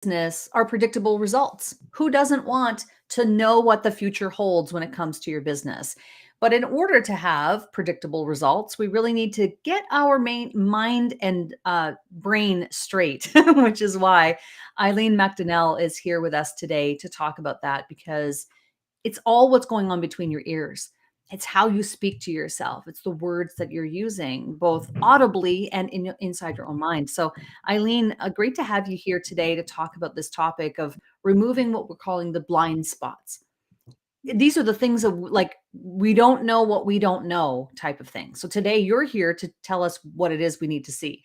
business are predictable results. Who doesn't want to know what the future holds when it comes to your business? But in order to have predictable results, we really need to get our main mind and brain straight, which is why Eileen MacDonell is here with us today to talk about that, because it's all what's going on between your ears. It's how you speak to yourself. It's the words that you're using, both audibly and inside your own mind. So, Eileen, great to have you here today to talk about this topic of removing what we're calling the blind spots. These are the things of like, we don't know what we don't know type of thing. So today you're here to tell us what it is we need to see.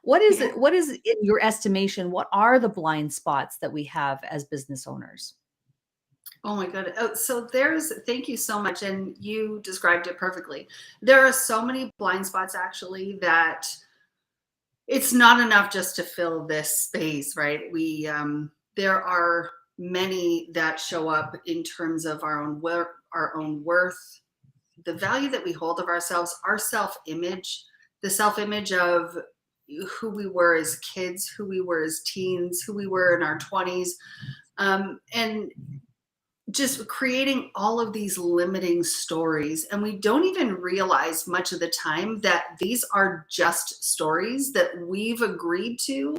What is Yeah. it? What is, in your estimation, what are the blind spots that we have as business owners? Oh my God. Oh, so thank you so much. And you described it perfectly. There are so many blind spots actually that it's not enough just to fill this space, right? There are many that show up in terms of our own worth, the value that we hold of ourselves, our self-image, the self-image of who we were as kids, who we were as teens, who we were in our 20s. And just creating all of these limiting stories. And we don't even realize much of the time that these are just stories that we've agreed to,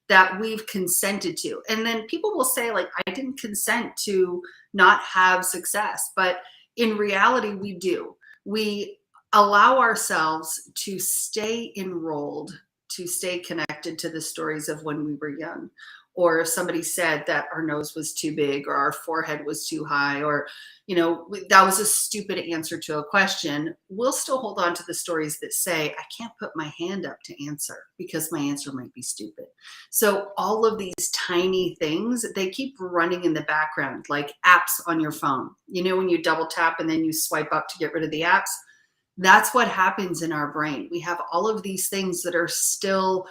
that we've consented to. And then people will say, like, I didn't consent to not have success. But in reality, we do. We allow ourselves to stay enrolled, to stay connected to the stories of when we were young, or if somebody said that our nose was too big or our forehead was too high, or that was a stupid answer to a question, we'll still hold on to the stories that say I can't put my hand up to answer because my answer might be stupid. So all of these tiny things, they keep running in the background, like apps on your phone. When you double tap and then you swipe up to get rid of the apps, that's what happens in our brain. We have all of these things that are still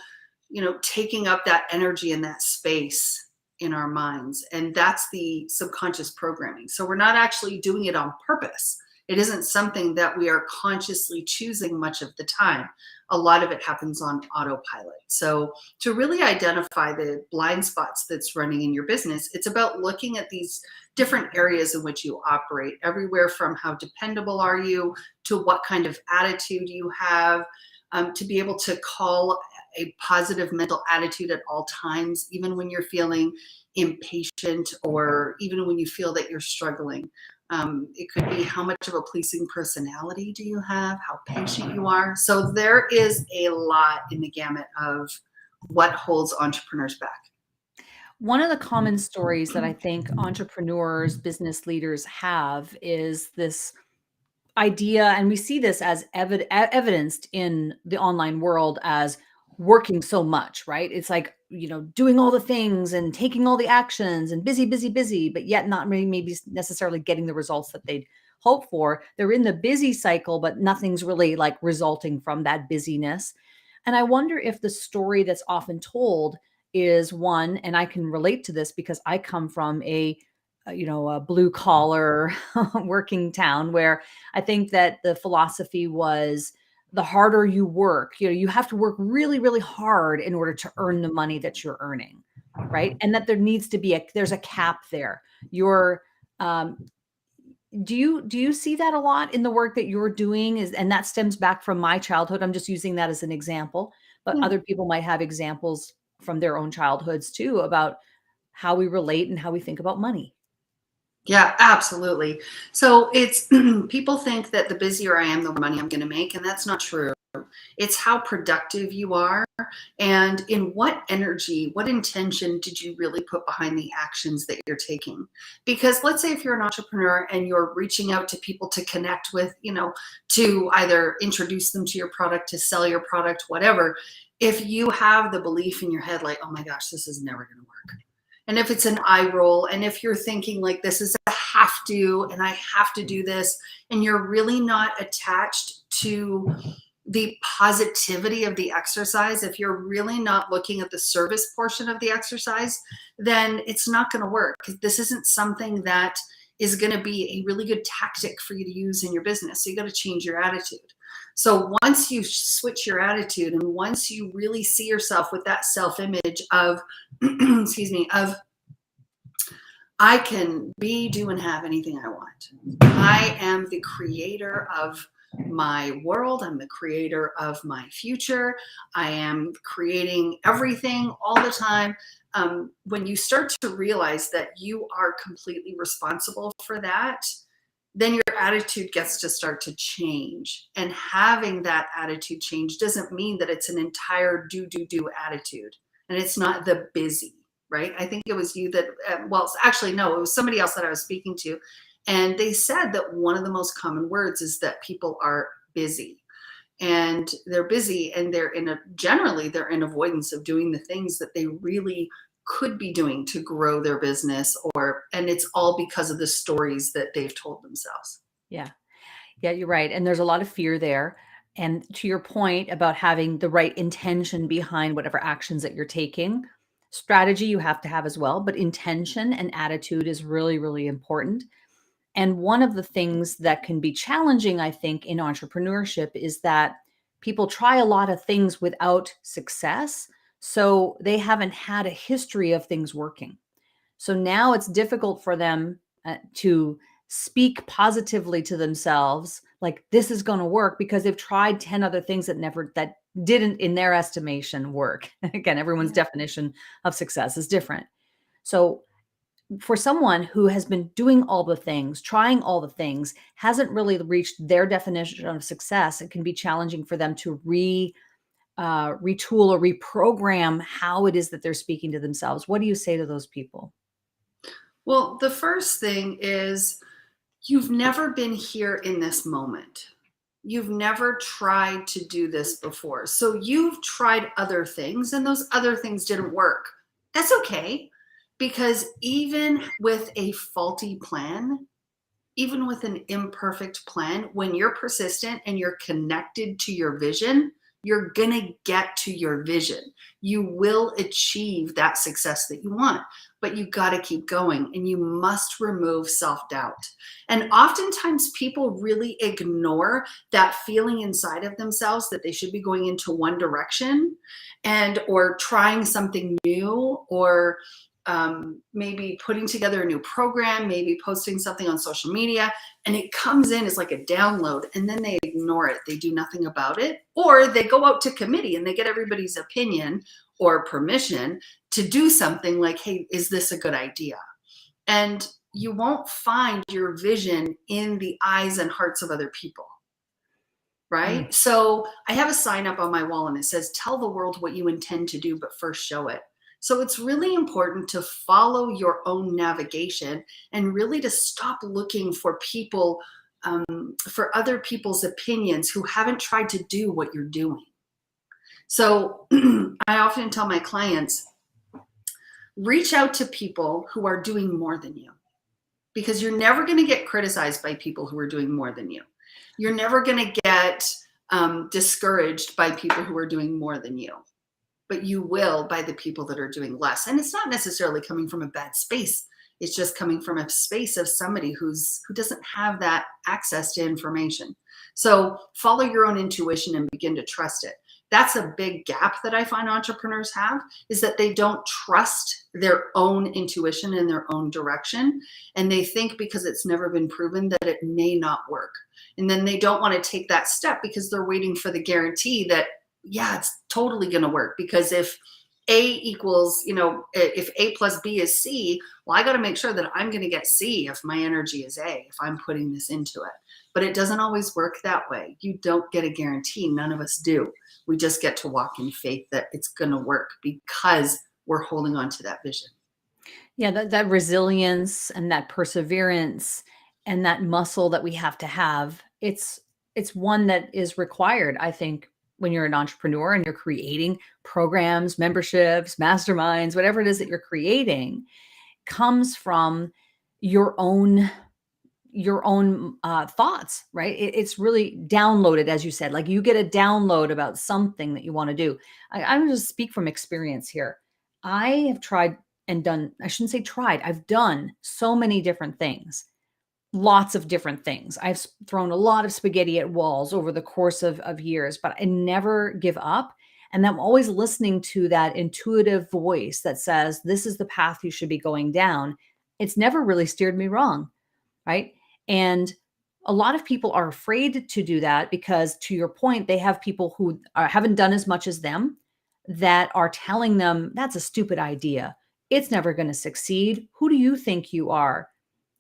taking up that energy and that space in our minds. And that's the subconscious programming. So we're not actually doing it on purpose. It isn't something that we are consciously choosing much of the time. A lot of it happens on autopilot. So to really identify the blind spots that's running in your business, it's about looking at these different areas in which you operate, everywhere from how dependable are you to what kind of attitude you have, to be able to call a positive mental attitude at all times, even when you're feeling impatient or even when you feel that you're struggling. It could be how much of a pleasing personality do you have, how patient you are. So there is a lot in the gamut of what holds entrepreneurs back. One of the common stories that I think entrepreneurs, business leaders have is this idea, and we see this as evidenced in the online world as working so much, right? It's like, doing all the things and taking all the actions and busy, busy, busy, but yet not maybe necessarily getting the results that they'd hope for. They're in the busy cycle, but nothing's really like resulting from that busyness. And I wonder if the story that's often told is one, and I can relate to this because I come from a blue collar working town where I think that the philosophy was the harder you work, you have to work really, really hard in order to earn the money that you're earning, right? And that there needs to be there's a cap there. Your do you see that a lot in the work that you're doing? And that stems back from my childhood. I'm just using that as an example, but Yeah. other people might have examples from their own childhoods too about how we relate and how we think about money. Yeah, absolutely. So it's people think that the busier I am, the more money I'm going to make, and that's not true. It's how productive you are and in what energy, what intention did you really put behind the actions that you're taking? Because let's say if you're an entrepreneur and you're reaching out to people to connect with, to either introduce them to your product, to sell your product, whatever, if you have the belief in your head, like, oh my gosh, this is never going to work. And if it's an eye roll, and if you're thinking like this is a have to, and I have to do this, and you're really not attached to the positivity of the exercise, if you're really not looking at the service portion of the exercise, then it's not going to work. This isn't something that is going to be a really good tactic for you to use in your business. So you got to change your attitude. So once you switch your attitude and once you really see yourself with that self-image of, excuse me, of I can be, do, and have anything I want. I am the creator of my world. I'm the creator of my future. I am creating everything all the time. When you start to realize that you are completely responsible for that, then your attitude gets to start to change. And having that attitude change doesn't mean that it's an entire do, do, do attitude. And it's not the busy, right? I think it was you that, well, actually, no, it was somebody else that I was speaking to. And they said that one of the most common words is that people are busy. And they're busy and generally they're in avoidance of doing the things that they really could be doing to grow their business, and it's all because of the stories that they've told themselves. Yeah. Yeah, you're right. And there's a lot of fear there. And to your point about having the right intention behind whatever actions that you're taking, strategy you have to have as well, but intention and attitude is really, really important. And one of the things that can be challenging, I think, in entrepreneurship is that people try a lot of things without success. So they haven't had a history of things working. So now it's difficult for them to speak positively to themselves, like this is going to work because they've tried 10 other things that didn't, in their estimation, work. Again, everyone's Yeah. definition of success is different. So for someone who has been doing all the things, trying all the things, hasn't really reached their definition of success, it can be challenging for them to retool or reprogram how it is that they're speaking to themselves. What do you say to those people? Well, the first thing is you've never been here in this moment. You've never tried to do this before. So you've tried other things and those other things didn't work. That's okay, because even with a faulty plan, even with an imperfect plan, when you're persistent and you're connected to your vision, you're going to get to your vision. You will achieve that success that you want, but you got to keep going and you must remove self doubt. And oftentimes people really ignore that feeling inside of themselves that they should be going into one direction or trying something new, or maybe putting together a new program, maybe posting something on social media, and it comes in as like a download and then they ignore it. They do nothing about it, or they go out to committee and they get everybody's opinion or permission to do something like, hey, is this a good idea? And you won't find your vision in the eyes and hearts of other people. Mm. Right? So I have a sign up on my wall and it says, tell the world what you intend to do, but first show it. So it's really important to follow your own navigation and really to stop looking for people, for other people's opinions who haven't tried to do what you're doing. So I often tell my clients, reach out to people who are doing more than you, because you're never going to get criticized by people who are doing more than you. You're never going to get discouraged by people who are doing more than you, but you will by the people that are doing less. And it's not necessarily coming from a bad space. It's just coming from a space of somebody who doesn't have that access to information. So follow your own intuition and begin to trust it. That's a big gap that I find entrepreneurs have, is that they don't trust their own intuition and their own direction. And they think because it's never been proven that it may not work. And then they don't want to take that step because they're waiting for the guarantee that, yeah, it's totally going to work. Because if A equals, if A plus B is C, well, I got to make sure that I'm going to get C if my energy is A, if I'm putting this into it. But it doesn't always work that way. You don't get a guarantee. None of us do. We just get to walk in faith that it's going to work because we're holding on to that vision. Yeah, that resilience and that perseverance and that muscle that we have to have, it's one that is required, I think, when you're an entrepreneur and you're creating programs, memberships, masterminds, whatever it is that you're creating, comes from your own thoughts, right? It's really downloaded, as you said, like you get a download about something that you want to do. I'm going to speak from experience here. I have tried and done, I shouldn't say tried, I've done so many different things. lots of different things. I've thrown a lot of spaghetti at walls over the course of years, but I never give up. And I'm always listening to that intuitive voice that says, this is the path you should be going down. It's never really steered me wrong. Right. And a lot of people are afraid to do that because, to your point, they have people who haven't done as much as them that are telling them that's a stupid idea. It's never going to succeed. Who do you think you are?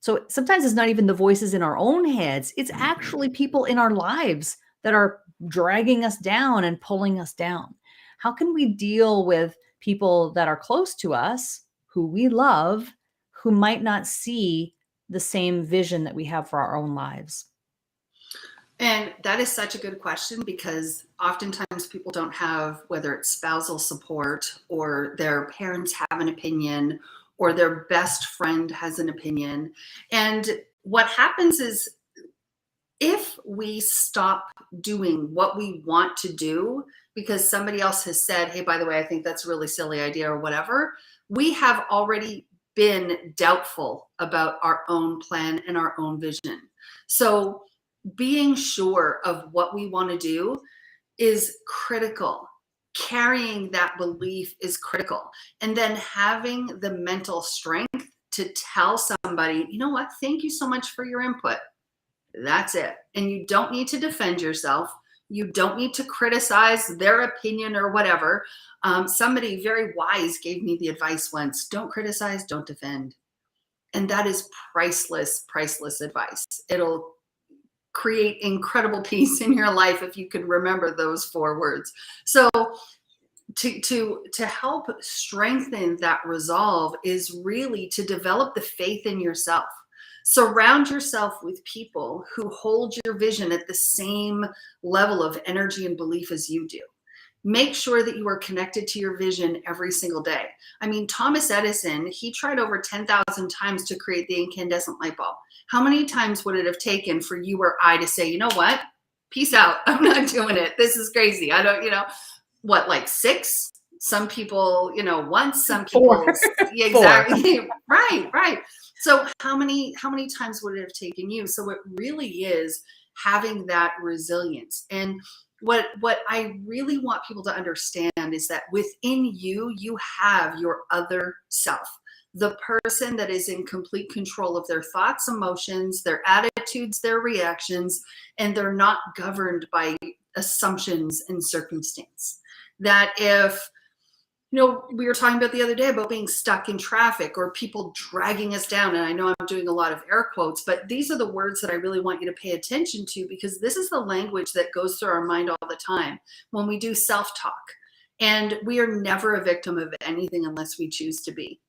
So sometimes it's not even the voices in our own heads, it's actually people in our lives that are dragging us down and pulling us down. How can we deal with people that are close to us, who we love, who might not see the same vision that we have for our own lives? And that is such a good question, because oftentimes people don't have, whether it's spousal support or their parents have an opinion or their best friend has an opinion. And what happens is, if we stop doing what we want to do because somebody else has said, hey, by the way, I think that's a really silly idea or whatever, we have already been doubtful about our own plan and our own vision. So being sure of what we want to do is critical. Carrying that belief is critical. And then having the mental strength to tell somebody, you know what, thank you so much for your input. That's it. And you don't need to defend yourself. You don't need to criticize their opinion or whatever. Somebody very wise gave me the advice once: don't criticize, don't defend. And that is priceless, priceless advice. It'll create incredible peace in your life if you can remember those 4 words. So to help strengthen that resolve is really to develop the faith in yourself. Surround yourself with people who hold your vision at the same level of energy and belief as you do. Make sure that you are connected to your vision every single day. I mean, Thomas Edison, he tried over 10,000 times to create the incandescent light bulb. How many times would it have taken for you or I to say, you know what? Peace out. I'm not doing it. This is crazy. I don't, what, like 6? Some people, once, some people, 4. yeah, exactly. Right. So how many times would it have taken you? So it really is having that resilience. And what I really want people to understand is that within you, you have your other self, the person that is in complete control of their thoughts, emotions, their attitudes, their reactions, and they're not governed by assumptions and circumstance. That if, we were talking about the other day about being stuck in traffic or people dragging us down. And I know I'm doing a lot of air quotes, but these are the words that I really want you to pay attention to, because this is the language that goes through our mind all the time when we do self-talk. And we are never a victim of anything unless we choose to be.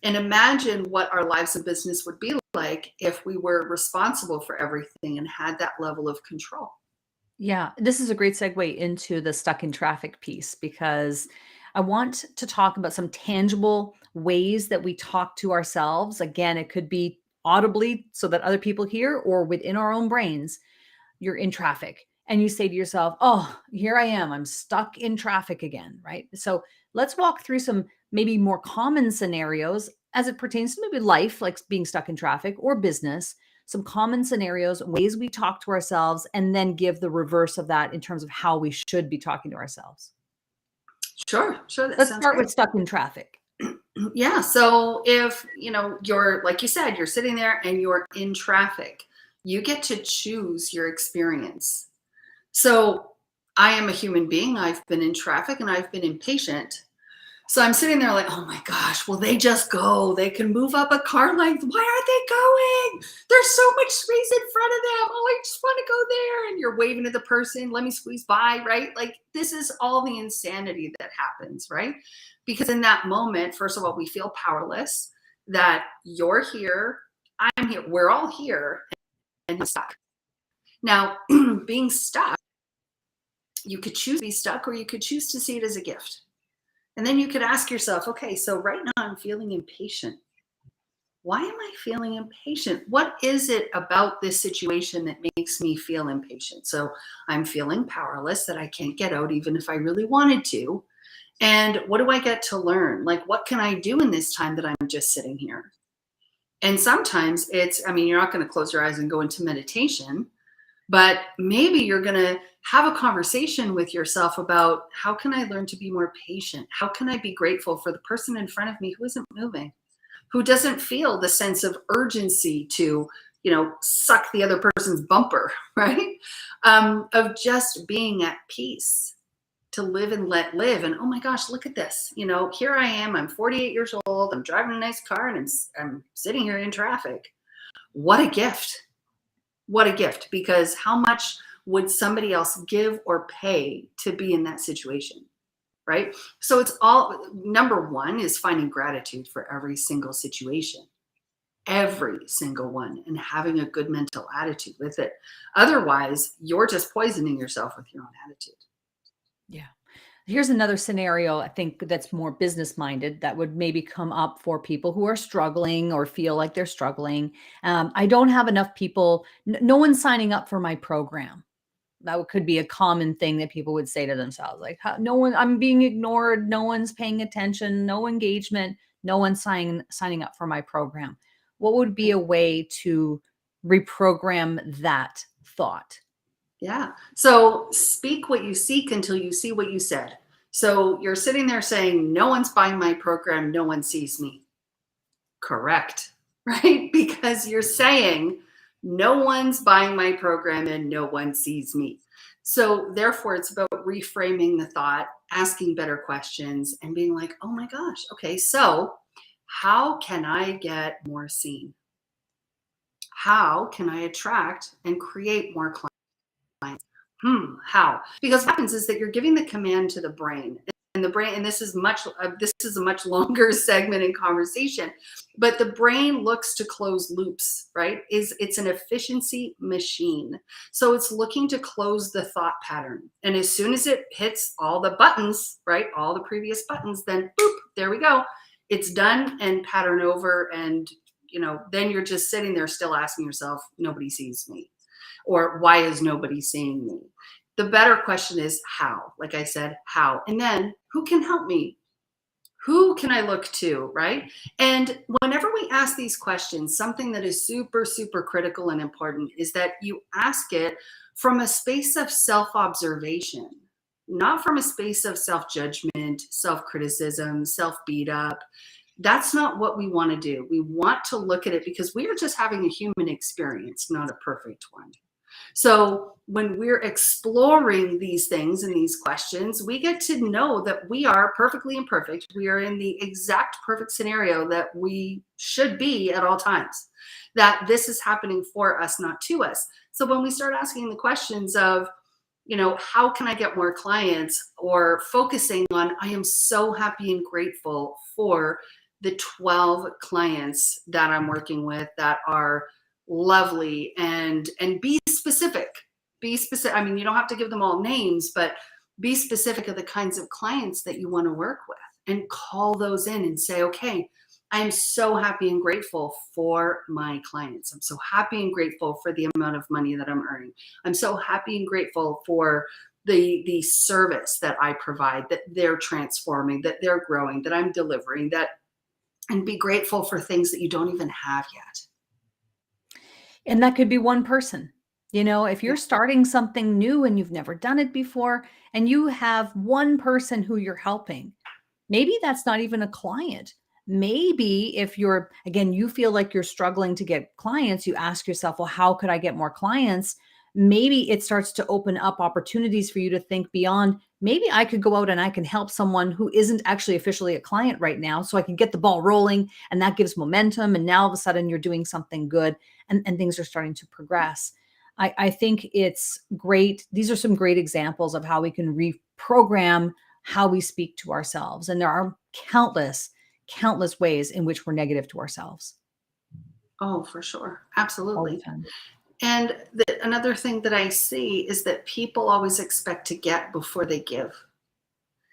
And imagine what our lives of business would be like if we were responsible for everything and had that level of control. Yeah, this is a great segue into the stuck in traffic piece, because I want to talk about some tangible ways that we talk to ourselves. Again, it could be audibly so that other people hear, or within our own brains. You're in traffic and you say to yourself, oh, here I am. I'm stuck in traffic again, right? So let's walk through some maybe more common scenarios as it pertains to maybe life, like being stuck in traffic, or business. Some common scenarios, ways we talk to ourselves, and then give the reverse of that in terms of how we should be talking to ourselves. Sure. That Let's sounds start great. with stuck in traffic. Yeah. So if, you're, like you said, you're sitting there and you're in traffic, you get to choose your experience. So I am a human being. I've been in traffic and I've been impatient. So I'm sitting there like, oh my gosh, will they just go? They can move up a car length. Why aren't they going? There's so much space in front of them. Oh, I just want to go there. And you're waving at the person, let me squeeze by, right? Like, this is all the insanity that happens, right? Because in that moment, first of all, we feel powerless, that you're here, I'm here, we're all here, and you're stuck. Now, being stuck, you could choose to be stuck, or you could choose to see it as a gift. And then you could ask yourself, okay, so right now I'm feeling impatient. Why am I feeling impatient? What is it about this situation that makes me feel impatient? So I'm feeling powerless, that I can't get out even if I really wanted to. And what do I get to learn? Like, what can I do in this time that I'm just sitting here? And sometimes it's, I mean, you're not going to close your eyes and go into meditation, but maybe you're going to have a conversation with yourself about, how can I learn to be more patient? How can I be grateful for the person in front of me who isn't moving, who doesn't feel the sense of urgency to, suck the other person's bumper, right? Of just being at peace, to live and let live. And oh my gosh, look at this. Here I am. I'm 48 years old. I'm driving a nice car, and I'm sitting here in traffic. What a gift. What a gift. Because how much would somebody else give or pay to be in that situation? Right? So it's all, number one is finding gratitude for every single situation, every single one, and having a good mental attitude with it. Otherwise, you're just poisoning yourself with your own attitude. Yeah. Here's another scenario I think that's more business minded that would maybe come up for people who are struggling or feel like they're struggling. I don't have enough people, no one's signing up for my program. Could be a common thing that people would say to themselves, like, no one, I'm being ignored, no one's paying attention, no engagement, no one's signing up for my program. What would be a way to reprogram that thought? Yeah. So speak what you seek until you see what you said. So you're sitting there saying, no one's buying my program, no one sees me. Correct. Right? Because you're saying, no one's buying my program and no one sees me. So therefore, it's about reframing the thought, asking better questions, and being like, oh my gosh, okay, so how can I get more seen? How can I attract and create more clients? How? Because what happens is that you're giving the command to the brain, and the brain, and this is a much longer segment in conversation, but the brain looks to close loops, right? It's an efficiency machine. So it's looking to close the thought pattern. And as soon as it hits all the buttons, right? All the previous buttons, then boop, there we go. It's done and pattern over. And, then you're just sitting there still asking yourself, nobody sees me. Or why is nobody seeing me? The better question is how. Like I said, how? And then who can help me? Who can I look to, right? And whenever we ask these questions, something that is super, super critical and important is that you ask it from a space of self-observation, not from a space of self-judgment, self-criticism, self-beat up. That's not what we want to do. We want to look at it because we are just having a human experience, not a perfect one. So when we're exploring these things and these questions, we get to know that we are perfectly imperfect. We are in the exact perfect scenario that we should be at all times, that this is happening for us, not to us. So when we start asking the questions of, how can I get more clients, or focusing on, I am so happy and grateful for the 12 clients that I'm working with that are lovely, and be specific. I mean, you don't have to give them all names, but be specific of the kinds of clients that you want to work with, and call those in and say, okay, I'm so happy and grateful for my clients. I'm so happy and grateful for the amount of money that I'm earning. I'm so happy and grateful for the service that I provide, that they're transforming, that they're growing, that I'm delivering, and be grateful for things that you don't even have yet. And that could be one person. If you're starting something new and you've never done it before, and you have one person who you're helping, maybe that's not even a client. Maybe if you feel like you're struggling to get clients, you ask yourself, well, how could I get more clients? Maybe it starts to open up opportunities for you to think beyond, maybe I could go out and I can help someone who isn't actually officially a client right now, so I can get the ball rolling, and that gives momentum. And now all of a sudden you're doing something good, and things are starting to progress. I think it's great. These are some great examples of how we can reprogram how we speak to ourselves. And there are countless, countless ways in which we're negative to ourselves Oh, for sure. all the Absolutely. time. And another thing that I see is that people always expect to get before they give.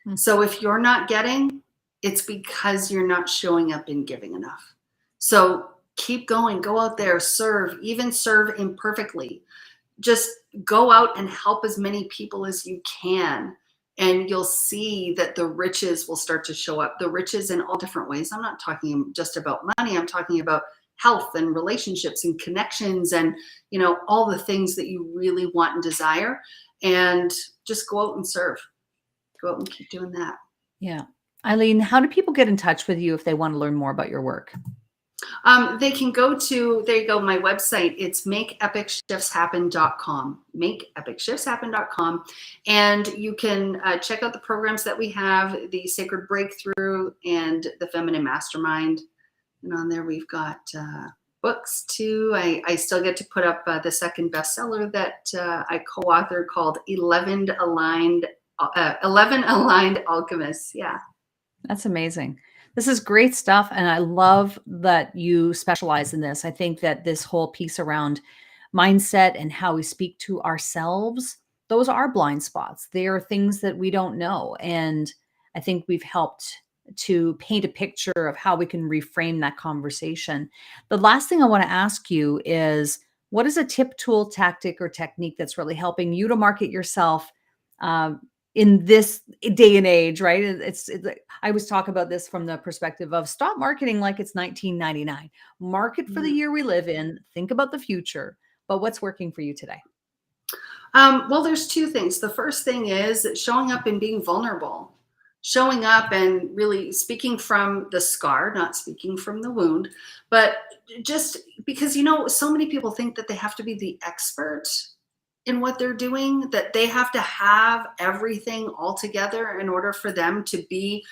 Hmm. So if you're not getting, it's because you're not showing up and giving enough. So keep going, go out there, serve, even serve imperfectly. Just go out and help as many people as you can. And you'll see that the riches will start to show up, the riches in all different ways. I'm not talking just about money. I'm talking about health and relationships and connections and, all the things that you really want and desire. And just go out and serve. Go out and keep doing that. Yeah. Eileen, how do people get in touch with you if they want to learn more about your work? They can go to, there you go, my website. It's makeepicshiftshappen.com, makeepicshiftshappen.com. And you can check out the programs that we have, the Sacred Breakthrough and the Feminine Mastermind. And on there, we've got books too. I still get to put up the second bestseller that I co-authored called 11 Aligned Alchemists. Yeah. That's amazing. This is great stuff. And I love that you specialize in this. I think that this whole piece around mindset and how we speak to ourselves, those are blind spots. They are things that we don't know. And I think we've helped to paint a picture of how we can reframe that conversation. The last thing I want to ask you is, what is a tip, tool, tactic, or technique that's really helping you to market yourself in this day and age, right? I always talk about this from the perspective of stop marketing like it's 1999. Market for the year we live in. Think about the future. But what's working for you today? Well, there's two things. The first thing is showing up and being vulnerable. Showing up and really speaking from the scar, not speaking from the wound, but just because, so many people think that they have to be the expert in what they're doing, that they have to have everything all together in order for them to be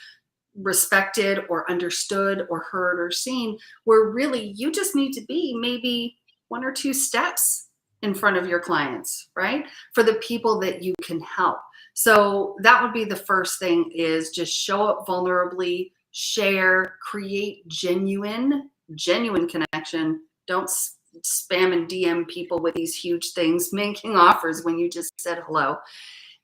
respected or understood or heard or seen, where really you just need to be maybe one or two steps in front of your clients, right? For the people that you can help. So that would be the first thing, is just show up vulnerably, share, create genuine connection. Don't spam and DM people with these huge things, making offers when you just said hello.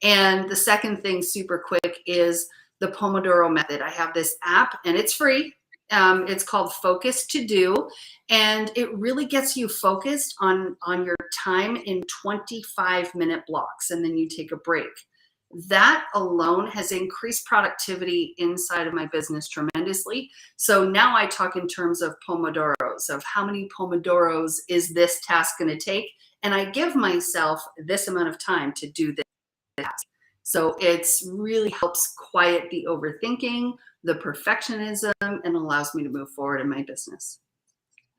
And the second thing, super quick, is the Pomodoro method. I have this app and it's free. It's called Focus to Do, and it really gets you focused on your time in 25-minute blocks, and then you take a break. That alone has increased productivity inside of my business tremendously. So now I talk in terms of Pomodoros, of how many Pomodoros is this task going to take? And I give myself this amount of time to do this task. So it's really helps quiet the overthinking, the perfectionism, and allows me to move forward in my business.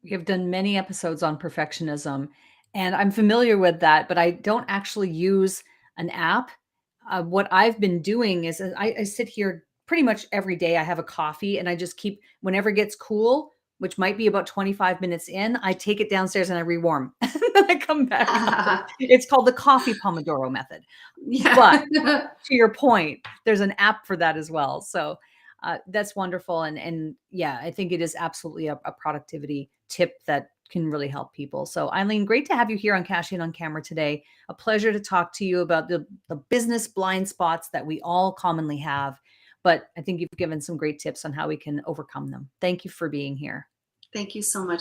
We have done many episodes on perfectionism, and I'm familiar with that, but I don't actually use an app. What I've been doing is I sit here pretty much every day. I have a coffee and I just keep, whenever it gets cool, which might be about 25 minutes in, I take it downstairs and I rewarm. And then I come back. It's called the coffee Pomodoro method. Yeah. But to your point, there's an app for that as well. So that's wonderful. And yeah, I think it is absolutely a productivity tip that can really help people. So Eileen, great to have you here on Cash In on Camera today. A pleasure to talk to you about the business blind spots that we all commonly have. But I think you've given some great tips on how we can overcome them. Thank you for being here. Thank you so much.